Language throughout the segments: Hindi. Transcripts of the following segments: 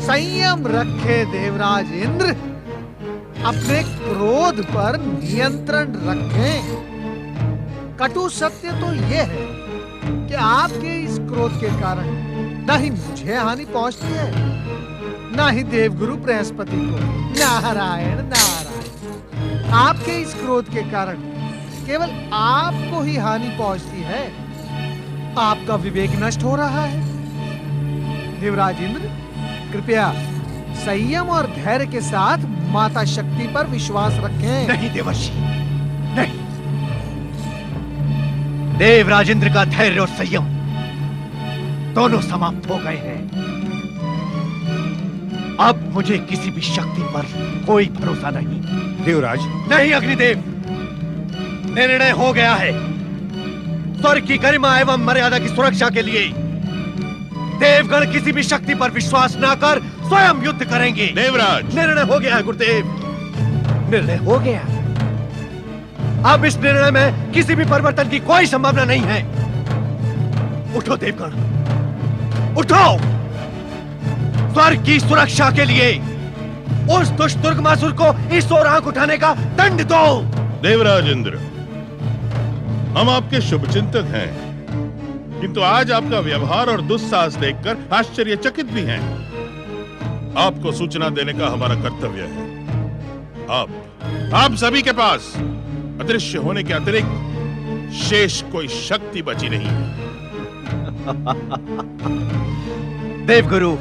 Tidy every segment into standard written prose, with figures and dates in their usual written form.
संयम रखे देवराज इंद्र, अपने क्रोध पर नियंत्रण रखें। कटु सत्य तो यह है कि आपके इस क्रोध के कारण न ही मुझे हानि पहुंचती है, न ही देवगुरु बृहस्पति को। नारायण नारायण। आपके इस क्रोध के कारण केवल आपको ही हानि पहुंचती है। आपका विवेक नष्ट हो रहा है। देवराज इंद्र, कृपया संयम और धैर्य के साथ माता शक्ति पर विश्वास रखें। नहीं देवर्षि, नहीं। देवराज इंद्र का धैर्य और संयम दोनों समाप्त हो गए हैं। अब मुझे किसी भी शक्ति पर कोई भरोसा नहीं। देवराज। नहीं अग्निदेव, निर्णय हो गया है। स्वर्ग की गरिमा एवं मर्यादा की सुरक्षा के लिए देवगण किसी भी शक्ति पर विश्वास न कर स्वयं युद्ध करेंगे। देवराज। निर्णय हो गया है गुरुदेव, निर्णय हो गया। अब इस निर्णय में किसी भी परिवर्तन की कोई संभावना नहीं है। उठो देवगण, उठो। स्वर्ग की सुरक्षा के लिए उस दुष्ट दुर्गमासुर को इस ओर आंख उठाने का दंड दो। देवराज इंद्र, हम आपके शुभचिंतक हैं, किंतु आज आपका व्यवहार और दुस्साहस देखकर आश्चर्यचकित भी हैं। आपको सूचना देने का हमारा कर्तव्य है। आप सभी के पास अदृश्य होने के अतिरिक्त शेष कोई शक्ति बची नहीं है। देवगुरु,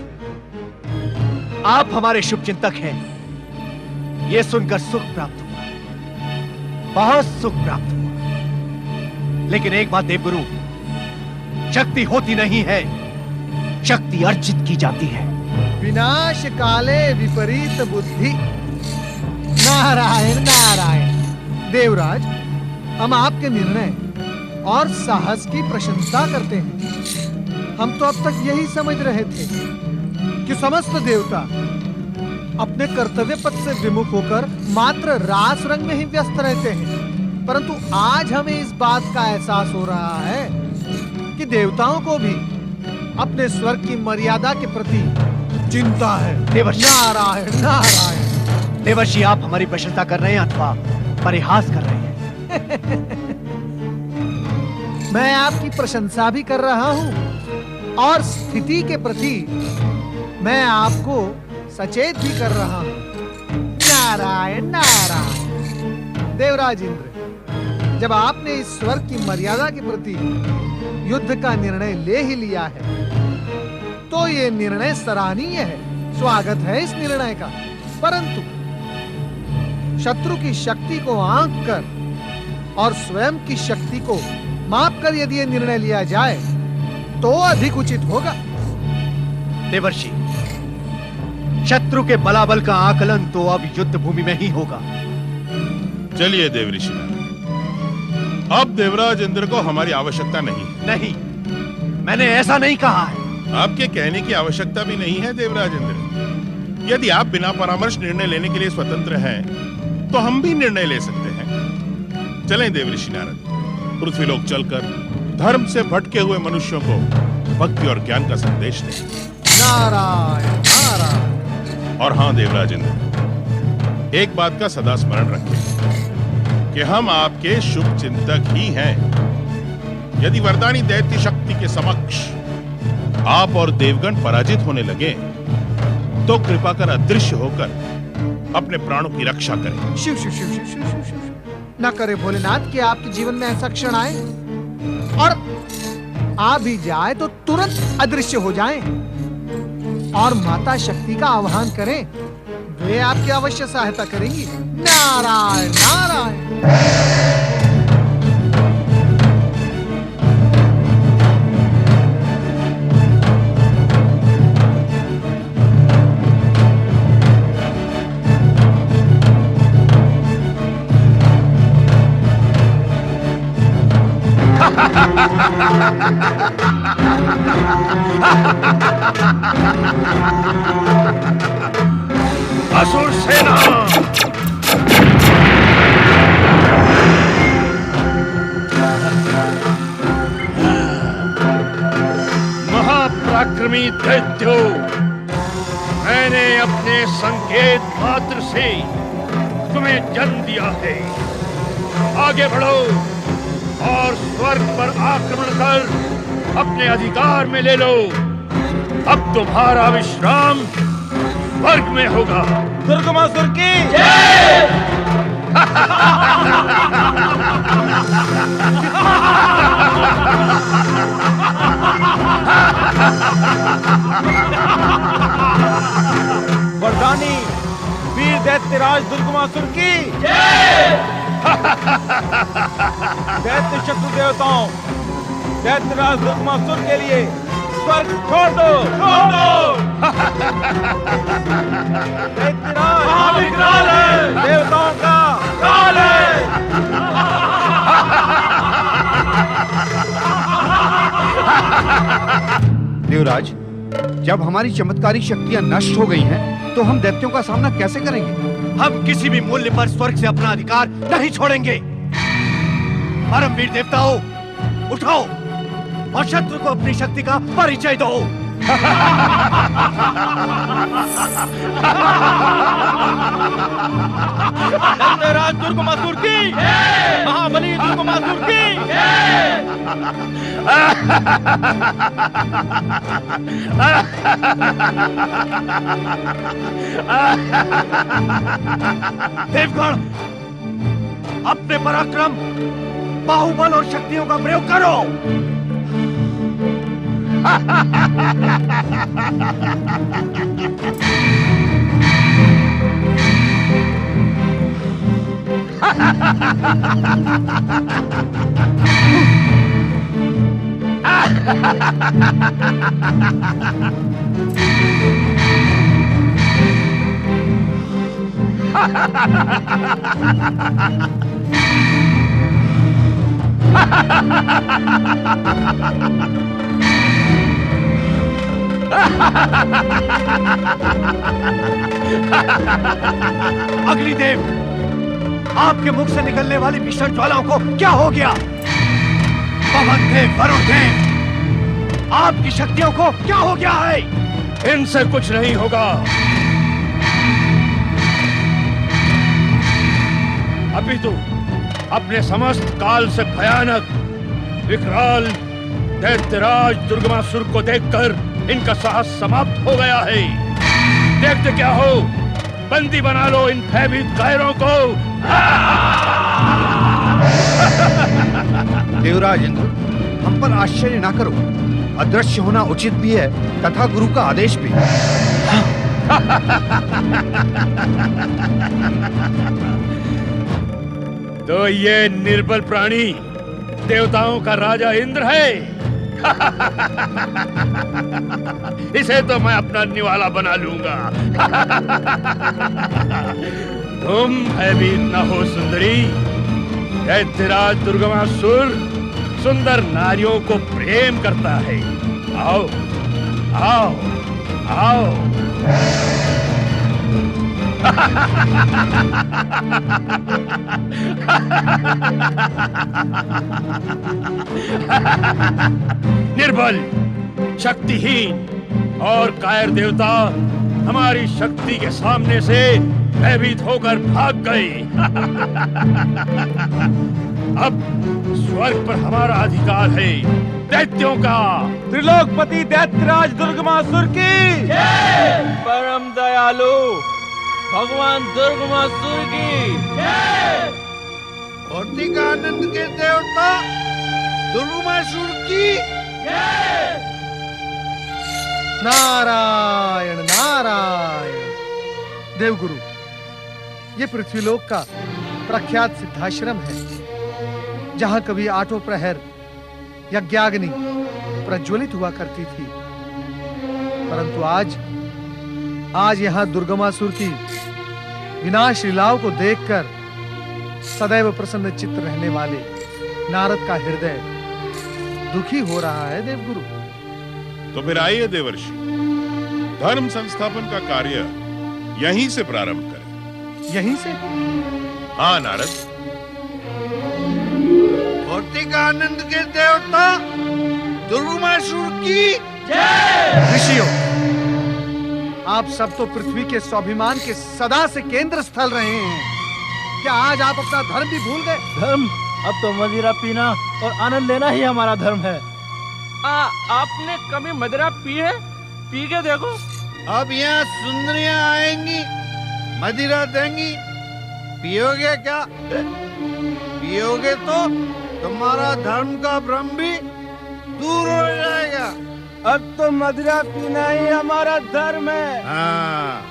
आप हमारे शुभचिंतक हैं, यह सुनकर सुख प्राप्त हुआ, बहुत सुख प्राप्त हुआ। लेकिन एक बात देवगुरु, शक्ति होती नहीं है, शक्ति अर्जित की जाती है। विनाश काले विपरीत बुद्धि। नारायण नारायण। देवराज, हम आपके निर्णय और साहस की प्रशंसा करते हैं। हम तो अब तक यही समझ रहे थे कि समस्त देवता अपने कर्तव्य पथ से विमुख होकर मात्र रास रंग में ही व्यस्त रहते हैं, परंतु आज हमें इस बात का एहसास हो रहा है कि देवताओं को भी अपने स्वर्ग की मर्यादा के प्रति चिंता है। देवर्षि। नारायण नारायण। देवर्षि, आप हमारी प्रशंसा कर रहे हैं अथवा परिहास कर रहे हैं? मैं आपकी प्रशंसा भी कर रहा हूं और स्थिति के प्रति मैं आपको सचेत भी कर रहा हूं। नारायण नारायण। देवराज इंद्र, जब आपने इस स्वर्ग की मर्यादा के प्रति युद्ध का निर्णय ले ही लिया है, तो यह निर्णय सराहनीय है, स्वागत है इस निर्णय का। परंतु शत्रु की शक्ति को आंक कर और स्वयं की शक्ति को माप कर यदि यह निर्णय लिया जाए तो अधिक उचित होगा। देवर्षि, शत्रु के बलाबल का आकलन तो अब युद्ध भूमि में ही होगा। चलिए देवऋषि, अब देवराज इंद्र को हमारी आवश्यकता नहीं। नहीं, मैंने ऐसा नहीं कहा है। आपके कहने की आवश्यकता भी नहीं है देवराज इंद्र। यदि आप बिना परामर्श निर्णय लेने के लिए स्वतंत्र हैं, तो हम भी निर्णय ले सकते हैं। चलें देवऋषि नारद, पृथ्वीलोक चलकर धर्म से भटके हुए मनुष्यों को भक्ति और ज्ञान का संदेश दें। नारायण नारायण। और हां देवराज इंद्र, एक बात का सदा स्मरण रखें कि हम आपके शुभ चिंतक ही हैं। यदि वरदानी दैत्य शक्ति के समक्ष आप और देवगण पराजित होने लगे, तो कृपा कर अदृश्य होकर अपने प्राणों की रक्षा करें। शिव शिव शिव शिव शिव शिव शिव। न करे भोलेनाथ कि आपके जीवन में ऐसा क्षण आए, और आ भी जाए तो तुरंत अदृश्य हो जाएं और माता शक्ति का आह्वान करें। वे आपकी अवश्य सहायता करेंगी। नारायण नारायण। असुर सेना, महापराक्रमी दैत्यो, मैं अपने संकेत मात्र से तुम्हें जन्म दिया है। आगे बढ़ो और स्वर्ग पर आक्रमण कर अपने अधिकार में ले लो। अब तुम्हारा विश्राम स्वर्ग में होगा। दुर्गमासुर की वरदानी वीर दैत्यराज दुर्गमासुर की दैत्य शत्रु देवताओं, दैत्यराज दुर्गमासुर के लिए स्वर्ग छोड़ दो, छोड़ दो। दैत्यराज महाविकराल है, देवताओं का काल है। देवराज, जब हमारी चमत्कारी शक्तियां नष्ट हो गई हैं, तो हम दैत्यों का सामना कैसे करेंगे? हम किसी भी मूल्य पर स्वर्ग से अपना अधिकार नहीं छोड़ेंगे। परमवीर देवताओं, उठो और शत्रु को अपनी शक्ति का परिचय दो। दैत्यराज दुर्गमासुर की, महाबली दुर्गमासुर की। देवगण, अपने पराक्रम, बाहुबल और शक्तियों का प्रयोग करो। अग्निदेव, आपके मुख से निकलने वाली भीषण ज्वालाओं को क्या हो गया? पवन देव, वरुण देव, आपकी शक्तियों को क्या हो गया है? इनसे कुछ नहीं होगा। अभी तो अपने समस्त काल से भयानक विकराल दैत्यराज दुर्गमासुर को देखकर इनका साहस समाप्त हो गया है। देखते क्या हो, बंदी बना लो इन भयभीत कायरों को। देवराज इंद्र, हम पर आश्चर्य ना करो। अदृश्य होना उचित भी है तथा गुरु का आदेश भी। तो ये निर्बल प्राणी देवताओं का राजा इंद्र है। इसे तो मैं अपना निवाला बना लूंगा। तुम भयभीत न हो सुंदरी। दैत्यराज दुर्गमासुर सुंदर नारियों को प्रेम करता है। आओ आओ आओ। निर्बल, शक्तिहीन और कायर देवता हमारी शक्ति के सामने से भयभीत होकर भाग गए। अब स्वर्ग पर हमारा अधिकार है, दैत्यों का। त्रिलोकपति दैत्यराज दुर्गमासुर की जय। परम दयालु भगवान दुर्गमासुर की जय। भौतिकानंद के देवता दुर्गमासुर की जय। नारायण नारायण। देवगुरु, ये पृथ्वीलोक का प्रख्यात सिद्धाश्रम है, जहां कभी आठों प्रहर यज्ञाग्नि प्रज्वलित हुआ करती थी। परंतु आज यहां दुर्गमासुर की विनाश लीलाओं को देखकर सदैव प्रसन्न चित्त रहने वाले नारद का हृदय दुखी हो रहा है। देवगुरु, तो फिर आइए देवर्षि, धर्म संस्थापन का कार्य यहीं से प्रारंभ करें। यहीं से? हाँ नारद। भौतिकानंद के देवता दुर्गमासुर की जय। ऋषियों, आप सब तो पृथ्वी के स्वाभिमान के सदा से केंद्र स्थल रहे हैं। क्या आज आप अपना धर्म भी भूल गए? धर्म? अब तो मदिरा पीना और आनंद लेना ही हमारा धर्म है। आपने कभी मदिरा पी है? पी के देखो। अब यहाँ सुंदरियां आएंगी, मदिरा देंगी, पियोगे क्या? पियोगे तो तुम्हारा धर्म का भ्रम भी दूर हो जाएगा। अब तो मदिरा पीना ही हमारा धर्म है। हाँ,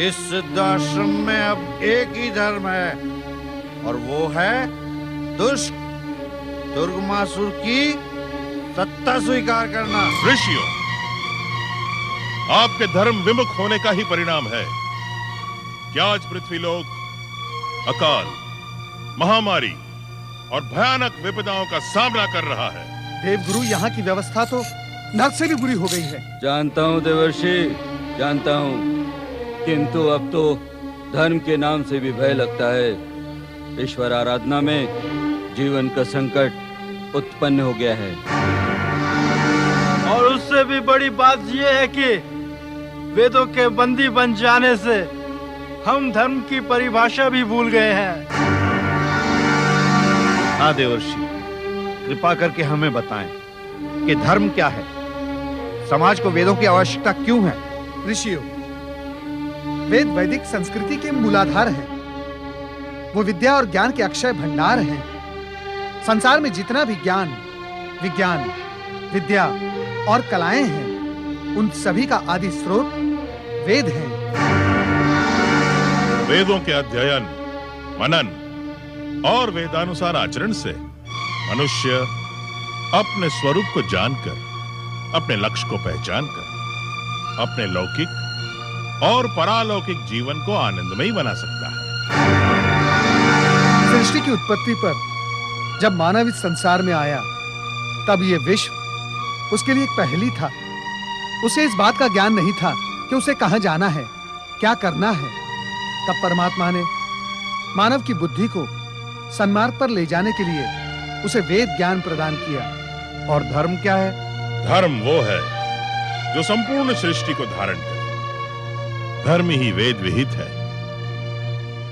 इस सिद्धाश्रम में अब एक ही धर्म है और वो है दुष्ट दुर्गमासुर की सत्ता स्वीकार करना। ऋषियों, आपके धर्म विमुख होने का ही परिणाम है कि आज पृथ्वीलोक अकाल, महामारी और भयानक विपदाओं का सामना कर रहा है। देवगुरु, यहाँ की व्यवस्था तो नरक से भी बुरी हो गई है। जानता हूँ देवर्षि, जानता हूँ, किंतु अब तो धर्म के नाम से भी भय लगता है। ईश्वर आराधना में जीवन का संकट उत्पन्न हो गया है। और उससे भी बड़ी बात यह है कि वेदों के बंदी बन जाने से हम धर्म की परिभाषा भी भूल गए हैं। हाँ देवर्षि, कृपा करके हमें बताएं कि धर्म क्या है, समाज को वेदों की आवश्यकता क्यों है? ऋषियों, वेद वैदिक संस्कृति के मूलाधार हैं। वो विद्या और ज्ञान के अक्षय भंडार हैं। संसार में जितना भी ज्ञान, विज्ञान, विद्या और कलाएं हैं, उन सभी का आदि स्रोत वेद हैं। वेदों के अध्ययन, मनन और वेदानुसार आचरण से मनुष्य अपने स्वरूप को जानकर, अपने लक्ष्य को पहचानकर, अपने लौकिक और परालौकिक जीवन को आनंदमयी बना सकता है। सृष्टि की उत्पत्ति पर जब मानव इस संसार में आया, तब यह विश्व उसके लिए एक पहेली था। उसे इस बात का ज्ञान नहीं था कि उसे कहां जाना है, क्या करना है। तब परमात्मा ने मानव की बुद्धि को सन्मार्ग पर ले जाने के लिए उसे वेद ज्ञान प्रदान किया। और धर्म क्या है? धर्म वो है जो संपूर्ण सृष्टि को धारण करे। धर्म ही वेद विहित है।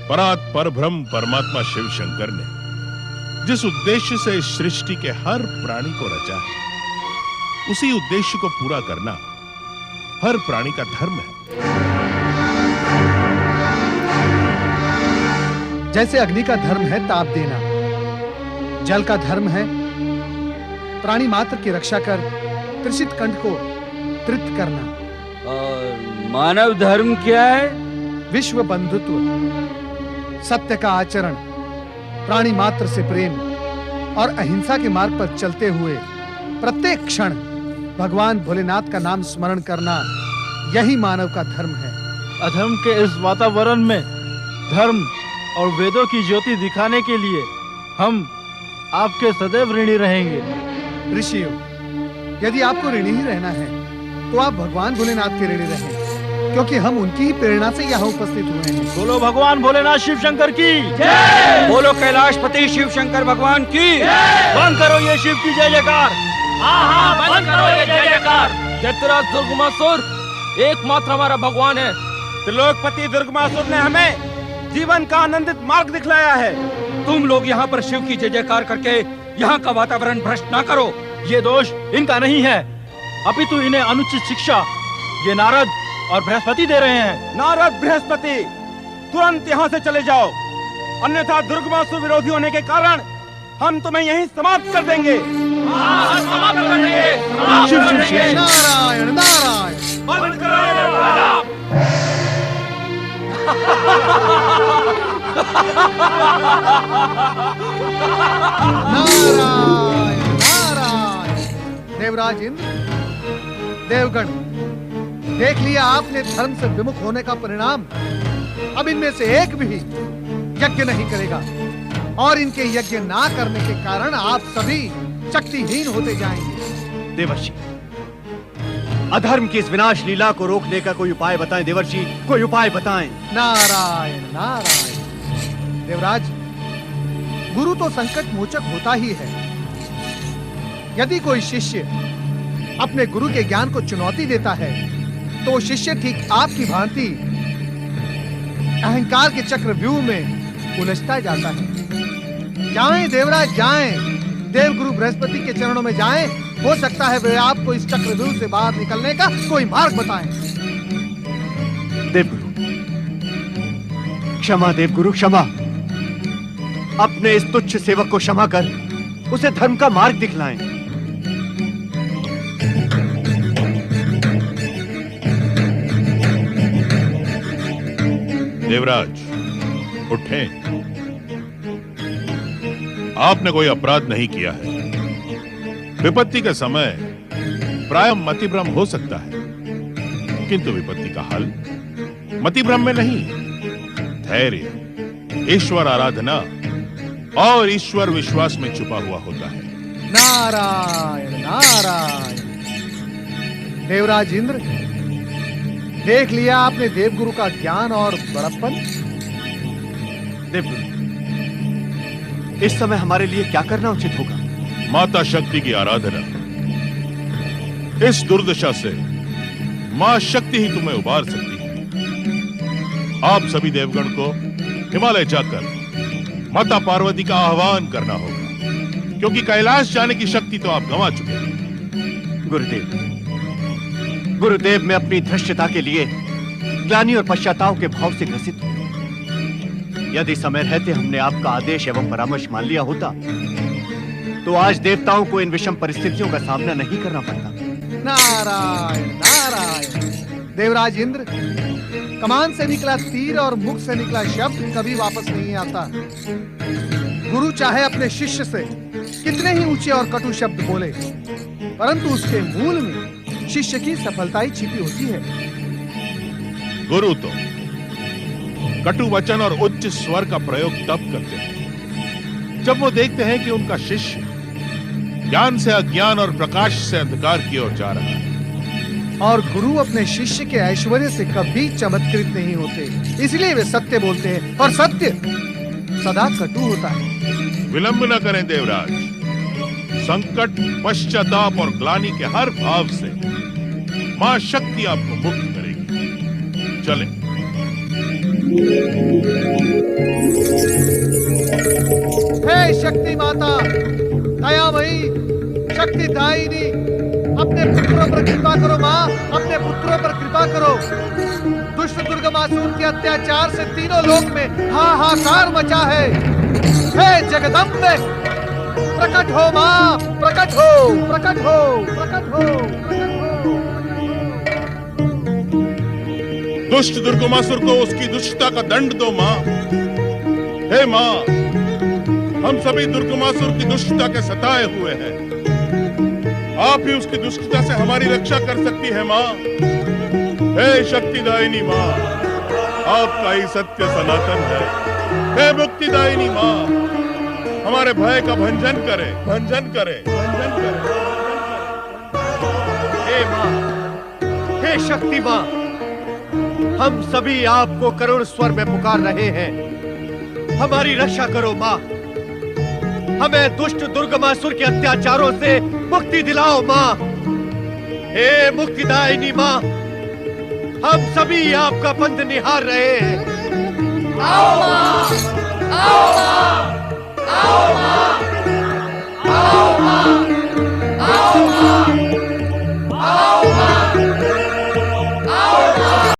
परात परब्रह्म परमात्मा शिव शंकर ने जिस उद्देश्य से इस सृष्टि के हर प्राणी को रचा है, उसी उद्देश्य को पूरा करना हर प्राणी का धर्म है। जैसे अग्नि का धर्म है ताप देना, जल का धर्म है प्राणी मात्र की रक्षा कर त्रिषित कंठ को तृप्त करना। और मानव धर्म क्या है? विश्व बंधुत्व, सत्य का आचरण, प्राणी मात्र से प्रेम और अहिंसा के मार्ग पर चलते हुए प्रत्येक क्षण भगवान भोलेनाथ का नाम स्मरण करना, यही मानव का धर्म है। अधर्म के इस वातावरण में धर्म और वेदों की ज्योति दिखाने के लिए हम आपके सदैव ऋणी रहेंगे। ऋषियों, यदि आपको ऋणी ही रहना है तो आप भगवान भोलेनाथ के ऋणी रहें, क्योंकि हम उनकी ही प्रेरणा से यहाँ उपस्थित हुए हैं। बोलो भगवान भोलेनाथ शिव शंकर की जय। बोलो कैलाशपति शिव शंकर भगवान की जय। बंद करो ये शिव की जय जयकार। हाँ, बंद करो ये जय जयकार। दैत्यराज दुर्गमासुर एकमात्र हमारा भगवान है। त्रिलोकपति दुर्गमासुर ने हमें जीवन का आनंदित मार्ग दिखलाया है। तुम लोग यहाँ पर शिव की जय जयकार करके यहाँ का वातावरण भ्रष्ट ना करो। ये दोष इनका नहीं है, अपितु इन्हें अनुचित शिक्षा ये नारद और बृहस्पति दे रहे हैं। नारद, बृहस्पति, तुरंत यहाँ से चले जाओ, अन्यथा दुर्गमासुर विरोधी होने के कारण हम तुम्हें यहीं समाप्त कर देंगे। समाप्त कर देंगे। शिव शिव शिव, नारायण नारायण। बंद करो ये निर्वाला। नारायण नारायण। देवराज इंद्र, देवगण, देख लिया आपने धर्म से विमुख होने का परिणाम। अब इनमें से एक भी यज्ञ नहीं करेगा और इनके यज्ञ ना करने के कारण आप सभी शक्तिहीन होते जाएंगे। देवर्षि, अधर्म की इस विनाश लीला को रोकने का कोई उपाय बताएं देवर्षि, कोई उपाय बताएं। नारायण नारायण। देवराज, गुरु तो संकट मोचक होता ही है। यदि कोई शिष्य अपने गुरु के ज्ञान को चुनौती देता है तो वो शिष्य ठीक आपकी भांति अहंकार के चक्रव्यूह में उलझता जाता है। जाएं देवराज जाएं, देवगुरु बृहस्पति के चरणों में जाएं। हो सकता है वे आपको इस चक्रव्यूह से बाहर निकलने का कोई मार्ग बताएं। देवगुरु क्षमा, देवगुरु क्षमा। अपने इस तुच्छ सेवक को क्षमा कर उसे धर्म का मार्ग दिखलाएं। देवराज उठें। आपने कोई अपराध नहीं किया है। विपत्ति का समय प्राय मतिभ्रम हो सकता है, किंतु विपत्ति का हल मतिभ्रम में नहीं, धैर्य, ईश्वर आराधना और ईश्वर विश्वास में छुपा हुआ होता है। नारायण नारायण। देवराज इंद्र, देख लिया आपने देवगुरु का ज्ञान और बड़प्पन। देवगुरु, इस समय हमारे लिए क्या करना उचित होगा? माता शक्ति की आराधना। इस दुर्दशा से मां शक्ति ही तुम्हें उबार सकती है। आप सभी देवगण को हिमालय जाकर माता पार्वती का आह्वान करना होगा, क्योंकि कैलाश जाने की शक्ति तो आप गंवा चुके हैं। गुरुदेव, मैं अपनी धृष्टता के लिए ग्लानि और पश्चाताप के भाव से ग्रसित हूं। यदि समय रहते हमने आपका आदेश एवं परामर्श मान लिया होता, तो आज देवताओं को इन विषम परिस्थितियों का सामना नहीं करना पड़ता। नारायण नारायण। देवराज इंद्र, कमान से निकला तीर और मुख से निकला शब्द कभी वापस नहीं आता। गुरु चाहे अपने शिष्य से कितने ही ऊंचे और कटु शब्द बोले, परंतु उसके मूल में शिष्य की सफलता ही छिपी होती है। गुरु तो कटु वचन और उच्च स्वर का प्रयोग तब करते हैं जब वो देखते हैं कि उनका शिष्य ज्ञान से अज्ञान और प्रकाश से अंधकार की ओर जा रहा है। और गुरु अपने शिष्य के ऐश्वर्य से कभी चमत्कृत नहीं होते, इसलिए वे सत्य बोलते हैं, और सत्य सदा कटु होता है। विलंब न करें देवराज। संकट, पश्चाताप और ग्लानि के हर भाव से मां शक्ति आपको मुक्त करेगी। चलें। हे शक्ति माता, दयामयी, शक्ति दायिनी, अपने पुत्रों पर कृपा करो माँ, अपने पुत्रों पर कृपा करो। दुष्ट दुर्गमासुर के अत्याचार से तीनों लोक में हाहाकार मचा है। हे जगदम्बे, प्रकट हो माँ, प्रकट हो, प्रकट हो, प्रकट हो, प्रकट हो। दुष्ट दुर्गमासुर को उसकी दुष्टता का दंड दो माँ। हे माँ, हम सभी दुर्गमासुर की दुष्टता के सताए हुए हैं। आप ही उसकी दुष्टता से हमारी रक्षा कर सकती है माँ। हे शक्तिदायिनी माँ, आपका ही सत्य सनातन है। हे मुक्तिदायिनी माँ, हमारे भय का भंजन करे, भंजन करे, भंजन करे। हे माँ, हे शक्ति माँ, हम सभी आपको करुण स्वर में पुकार रहे हैं। हमारी रक्षा करो माँ, हमें दुष्ट दुर्गमासुर के अत्याचारों से मुक्ति दिलाओ माँ। हे मुक्तिदायिनी माँ, हम सभी आपका पंथ निहार रहे हैं। आओ माँ, आओ माँ, आओ माँ, आओ माँ।